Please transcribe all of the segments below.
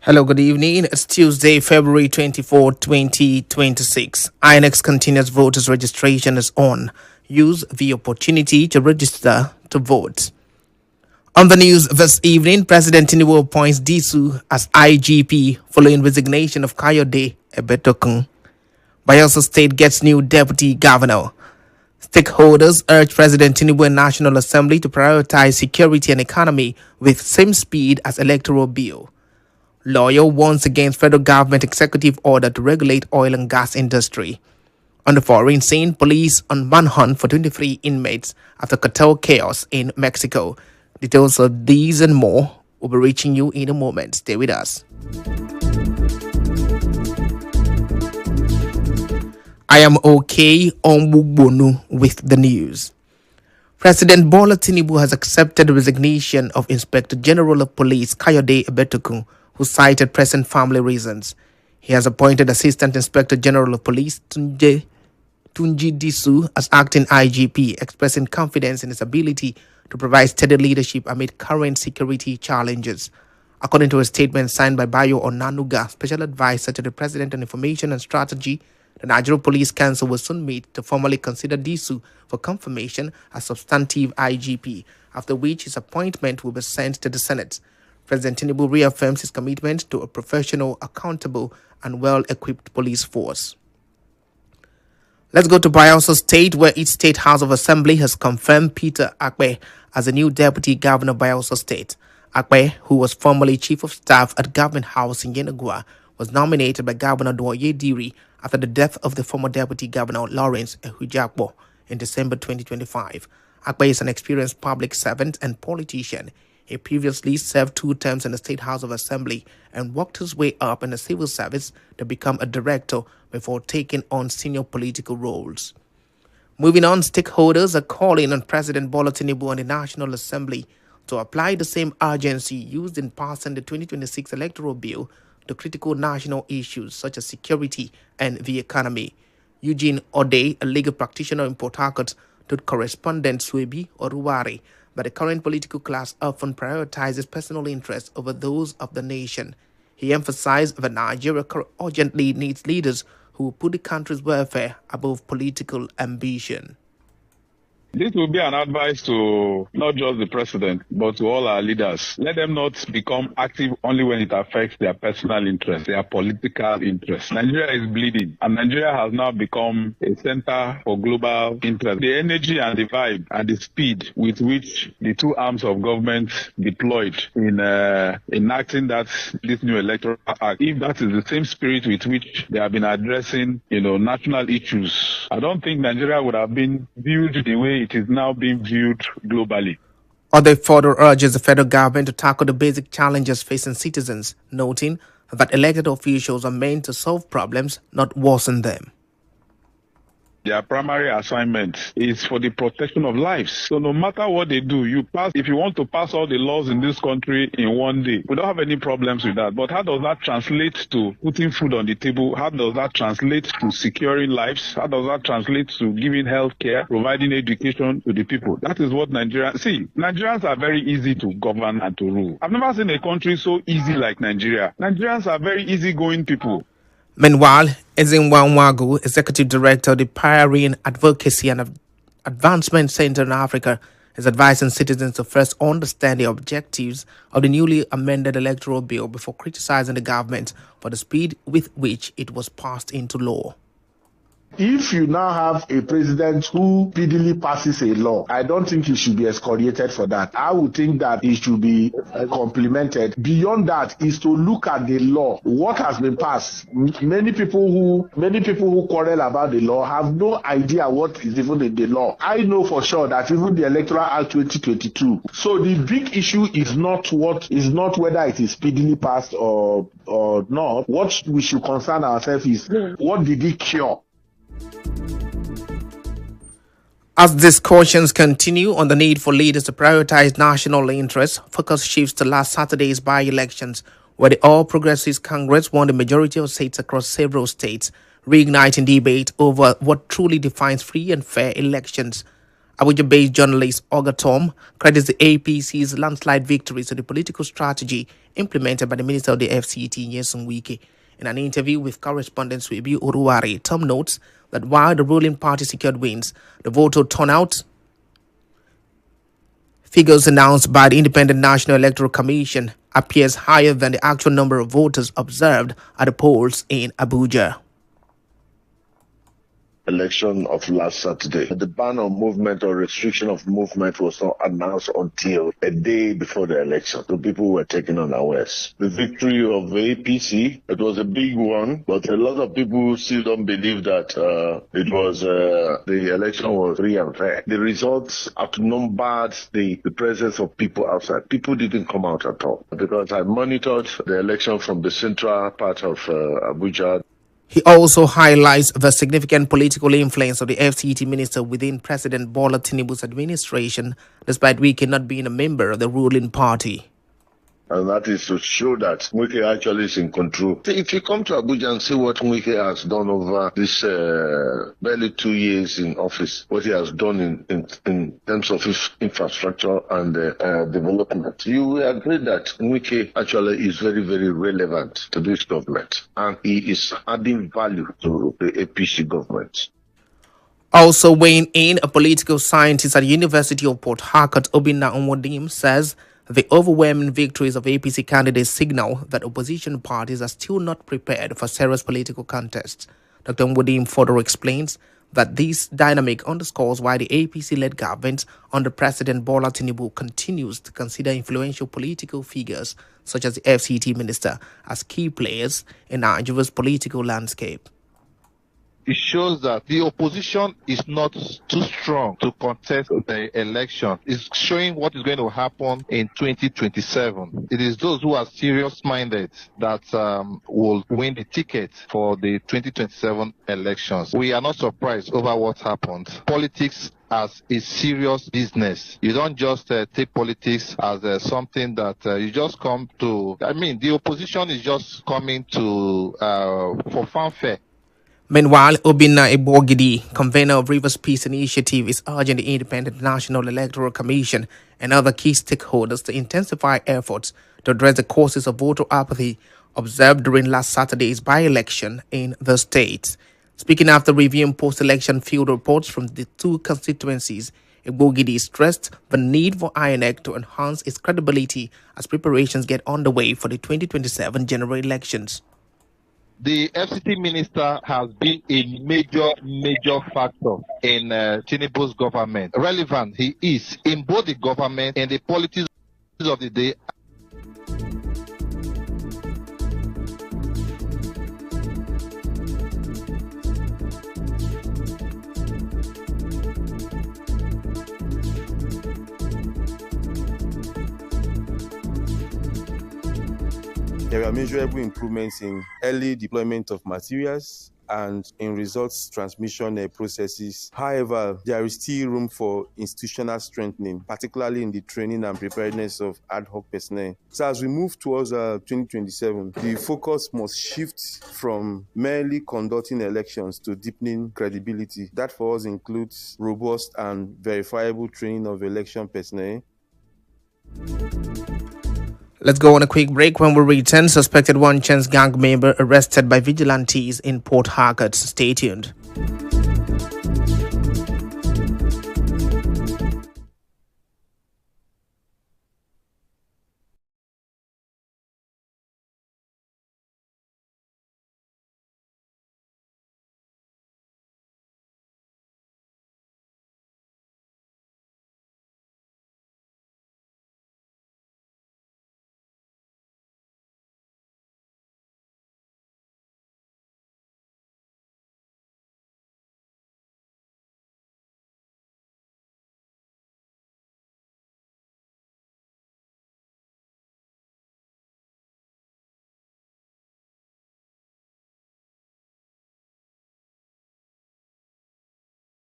Hello, good evening. It's Tuesday, February 24, 2026. INEX continuous voters registration is on. Use the opportunity to register to vote. On the news this evening, President Tinubu appoints Disu as IGP following resignation of Kayode Ebetokun. Bayelsa State gets new deputy governor. Stakeholders urge President Tinubu and National Assembly to prioritize security and economy with same speed as electoral bill. Lawyer warns against federal government executive order to regulate oil and gas industry. On the foreign scene, police on manhunt for 23 inmates after cartel chaos in Mexico. Details of these and more will be reaching you in a moment. Stay with us. I am Okey, Onwugbonu with the news. President Bola Tinubu has accepted the resignation of Inspector General of Police Kayode Ebetokun, who cited present family reasons. He has appointed Assistant Inspector General of Police Tunji Disu as acting IGP, expressing confidence in his ability to provide steady leadership amid current security challenges. According to a statement signed by Bayo Onanuga, Special Advisor to the President on Information and Strategy, the Nigerian Police Council will soon meet to formally consider Disu for confirmation as substantive IGP, after which his appointment will be sent to the Senate. President Tinubu reaffirms his commitment to a professional, accountable, and well-equipped police force. Let's go to Bayelsa State, where each State House of Assembly has confirmed Peter Okey as the new Deputy Governor of Bayelsa State. Okey, who was formerly Chief of Staff at Government House in Yenagoa, was nominated by Governor Doye Diri after the death of the former Deputy Governor Lawrence Ehujakbo in December 2025. Okey is an experienced public servant and politician. He previously served 2 terms in the State House of Assembly and worked his way up in the civil service to become a director before taking on senior political roles. Moving on, stakeholders are calling on President Bola Tinubu and the National Assembly to apply the same urgency used in passing the 2026 electoral bill to critical national issues such as security and the economy. Eugene Ode, a legal practitioner in Port Harcourt, told correspondent Swebi Oruwari, but the current political class often prioritizes personal interests over those of the nation. He emphasized that Nigeria urgently needs leaders who put the country's welfare above political ambition. This will be an advice to not just the president, but to all our leaders. Let them not become active only when it affects their personal interests, their political interests. Nigeria is bleeding, and Nigeria has now become a center for global interest. The energy and the vibe and the speed with which the 2 arms of government deployed in enacting this new electoral act, if that is the same spirit with which they have been addressing, national issues, I don't think Nigeria would have been viewed the way it is now being viewed globally. Other further urges the federal government to tackle the basic challenges facing citizens, noting that elected officials are meant to solve problems, not worsen them. Their primary assignment is for the protection of lives. So no matter what they do, if you want to pass all the laws in this country in one day, we don't have any problems with that. But how does that translate to putting food on the table? How does that translate to securing lives? How does that translate to giving health care, providing education to the people? That is what Nigerians are very easy to govern and to rule. I've never seen a country so easy like Nigeria. Nigerians are very easygoing people. Meanwhile, Onwugbonu, Executive Director of the Pioneering Advocacy and Advancement Center in Africa, is advising citizens to first understand the objectives of the newly amended electoral bill before criticizing the government for the speed with which it was passed into law. If you now have a president who speedily passes a law, I don't think he should be excoriated for that. I would think that he should be complimented. Beyond that is to look at the law. What has been passed? Many people who quarrel about the law have no idea what is even in the law. I know for sure that even the Electoral Act 2022. So the big issue is not whether it is speedily passed or not. What we should concern ourselves is what did it cure? As discussions continue on the need for leaders to prioritize national interests, focus shifts to last Saturday's by-elections, where the All Progressives Congress won the majority of seats across several states, reigniting debate over what truly defines free and fair elections. Abuja-based journalist Oga Tom credits the APC's landslide victory to the political strategy implemented by the Minister of the FCT, Nyesom Wike. In an interview with correspondent Webi Uruwari, Tom notes that while the ruling party secured wins, the voter turnout figures announced by the Independent National Electoral Commission appears higher than the actual number of voters observed at the polls in Abuja. Election of last Saturday. The ban on movement or restriction of movement was not announced until a day before the election. So people were taken unawares. The victory of the APC, it was a big one, but a lot of people still don't believe that the election was free and fair. The results outnumbered the presence of people outside. People didn't come out at all because I monitored the election from the central part of Abuja. He also highlights the significant political influence of the FCT minister within President Bola Tinubu's administration, despite Wike not being a member of the ruling party. And that is to show that Wike actually is in control. If you come to Abuja and see what Wike has done over this barely 2 years in office, what he has done in terms of his infrastructure and development, you will agree that Wike actually is very, very relevant to this government. And he is adding value to the APC government. Also weighing in, a political scientist at the University of Port Harcourt, Onwugbonu, says the overwhelming victories of APC candidates signal that opposition parties are still not prepared for serious political contests. Dr. Onwugbonu further explains that this dynamic underscores why the APC-led government under President Bola Tinubu continues to consider influential political figures such as the FCT minister as key players in Nigeria's political landscape. It shows that the opposition is not too strong to contest the election. It's showing what is going to happen in 2027. It is those who are serious-minded that will win the ticket for the 2027 elections. We are not surprised over what happened. Politics as a serious business. You don't just take politics as something that you just come to. I mean, the opposition is just coming to for fanfare. Meanwhile, Obinna Ebogidi, convener of Rivers Peace Initiative, is urging the Independent National Electoral Commission and other key stakeholders to intensify efforts to address the causes of voter apathy observed during last Saturday's by-election in the state. Speaking after reviewing post-election field reports from the two constituencies, Ebogidi stressed the need for INEC to enhance its credibility as preparations get underway for the 2027 general elections. The FCT minister has been a major factor in Tinubu's government. Relevant he is in both the government and the politics of the day. There are measurable improvements in early deployment of materials and in results transmission processes. However, there is still room for institutional strengthening, particularly in the training and preparedness of ad hoc personnel. So as we move towards 2027, the focus must shift from merely conducting elections to deepening credibility. That for us includes robust and verifiable training of election personnel. Let's go on a quick break. When we return, suspected one-chance gang member arrested by vigilantes in Port Harcourt. Stay tuned.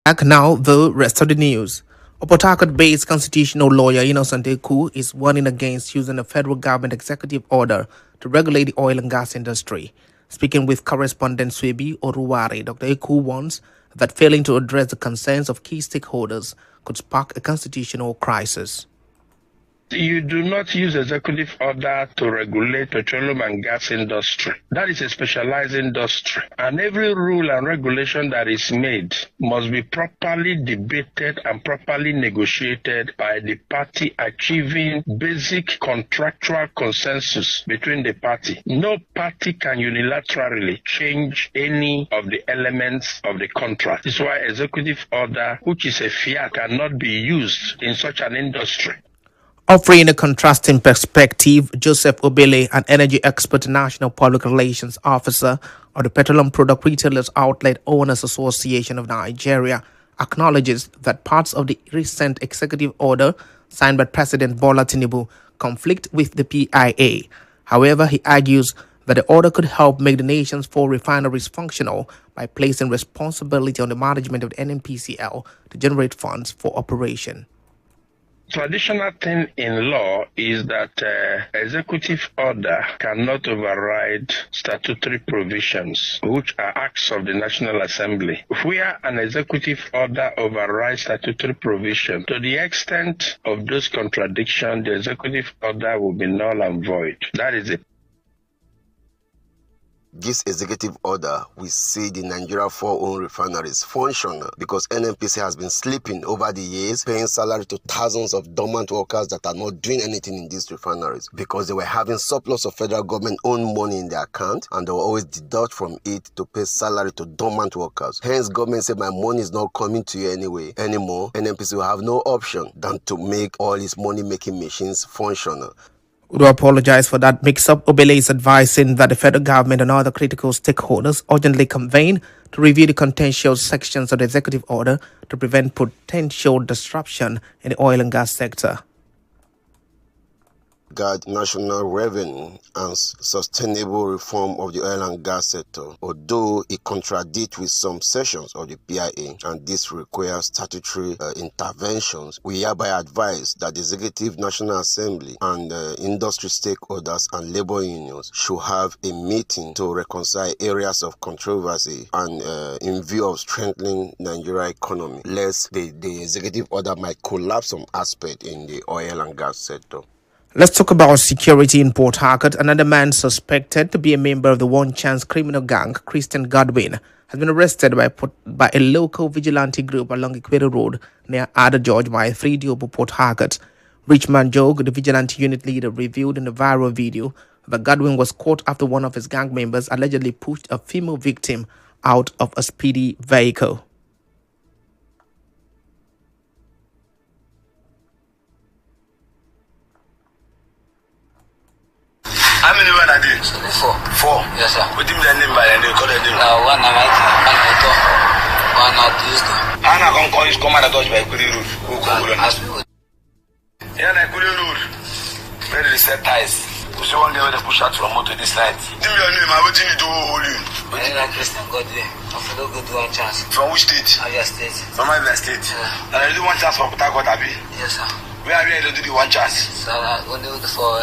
Back now, the rest of the news. A Port Harcourt-based constitutional lawyer, Innocent Eku, is warning against using a federal government executive order to regulate the oil and gas industry. Speaking with correspondent Swebi Oruwari, Dr. Eku warns that failing to address the concerns of key stakeholders could spark a constitutional crisis. You do not use executive order to regulate petroleum and gas industry. That is a specialized industry. And every rule and regulation that is made must be properly debated and properly negotiated by the party, achieving basic contractual consensus between the party. No party can unilaterally change any of the elements of the contract. This is why executive order, which is a fiat, cannot be used in such an industry. Offering a contrasting perspective, Joseph Obele, an energy expert and national public relations officer of the Petroleum Product Retailers Outlet Owners Association of Nigeria, acknowledges that parts of the recent executive order signed by President Bola Tinubu conflict with the PIA. However, he argues that the order could help make the nation's 4 refineries functional by placing responsibility on the management of the NNPCL to generate funds for operation. Traditional thing in law is that executive order cannot override statutory provisions, which are acts of the National Assembly. Where an executive order overrides statutory provision, to the extent of those contradictions, the executive order will be null and void. That is it. This executive order will see the Nigeria 4 own refineries function because NNPC has been sleeping over the years, paying salary to thousands of dormant workers that are not doing anything in these refineries because they were having surplus of federal government owned money in their account and they will always deduct from it to pay salary to dormant workers. Hence, government said my money is not coming to you anymore. NNPC will have no option than to make all its money-making machines functional. We do apologize for that mix-up. Obele is advising that the federal government and other critical stakeholders urgently convene to review the contentious sections of the executive order to prevent potential disruption in the oil and gas sector. Guard national revenue and sustainable reform of the oil and gas sector, although it contradicts with some sections of the PIA, and this requires statutory interventions. We hereby advise that the Executive National Assembly and industry stakeholders and labor unions should have a meeting to reconcile areas of controversy and in view of strengthening Nigeria economy, lest the executive order might collapse some aspect in the oil and gas sector. Let's talk about security in Port Harcourt. Another man suspected to be a member of the One Chance criminal gang, Christian Godwin, has been arrested by a local vigilante group along Equator Road near Ada George by 3DO Port Harcourt. Richman Jog, the vigilante unit leader, revealed in a viral video that Godwin was caught after one of his gang members allegedly pushed a female victim out of a speedy vehicle. How many were there? 4. Yes, sir. What do you mean name by the name? Call the name. One at Tuesday. Anna come and touch by Kuri Road. Who come on? Yeah, like Kuri Road. Where they set ties. So one day when they push out from motor this night. Give me your name. What do you do? Holy. My name is Christian Godwin. I follow good One Chance. From which state? Abia State. From Abia State. Yeah. And I do One Chance for Port Harcourt, Abi? Yes, sir. Where are you to do the One Chance? So only for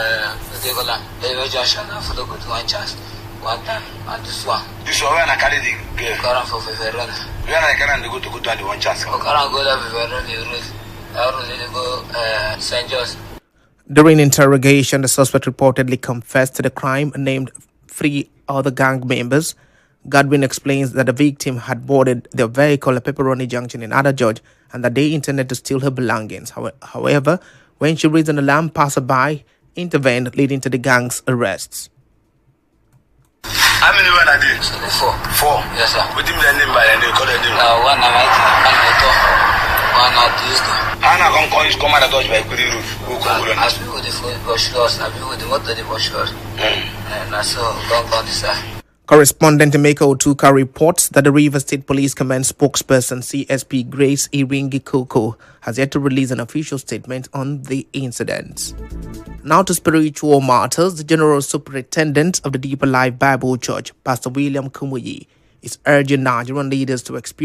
the junction for the good One Chance. One time and this one. This one when I carry the girl. Karan for Viveron. Where I can go to the One Chance. Karan go to Viveron, I really go St. John's. During interrogation, the suspect reportedly confessed to the crime and named 3 other gang members. Godwin explains that the victim had boarded their vehicle at Pepperoni Junction in Ada George and that they intended to steal her belongings. However, when she raised an alarm, passerby intervened, leading to the gang's arrests. How many were there? 4. Yes, sir. What do you mean name by the name? Call the name. One at Tuesday. Anna come and touch by Kuri Road. Who come on? I speak with the Boschlers. I speak with the motor the Boschlers. And I saw gone this side. Correspondent Emeka Otuka reports that the Rivers State Police Command spokesperson CSP Grace Iringi Koko has yet to release an official statement on the incident. Now to spiritual matters, the General Superintendent of the Deeper Life Bible Church, Pastor William Kumuyi, is urging Nigerian leaders to experience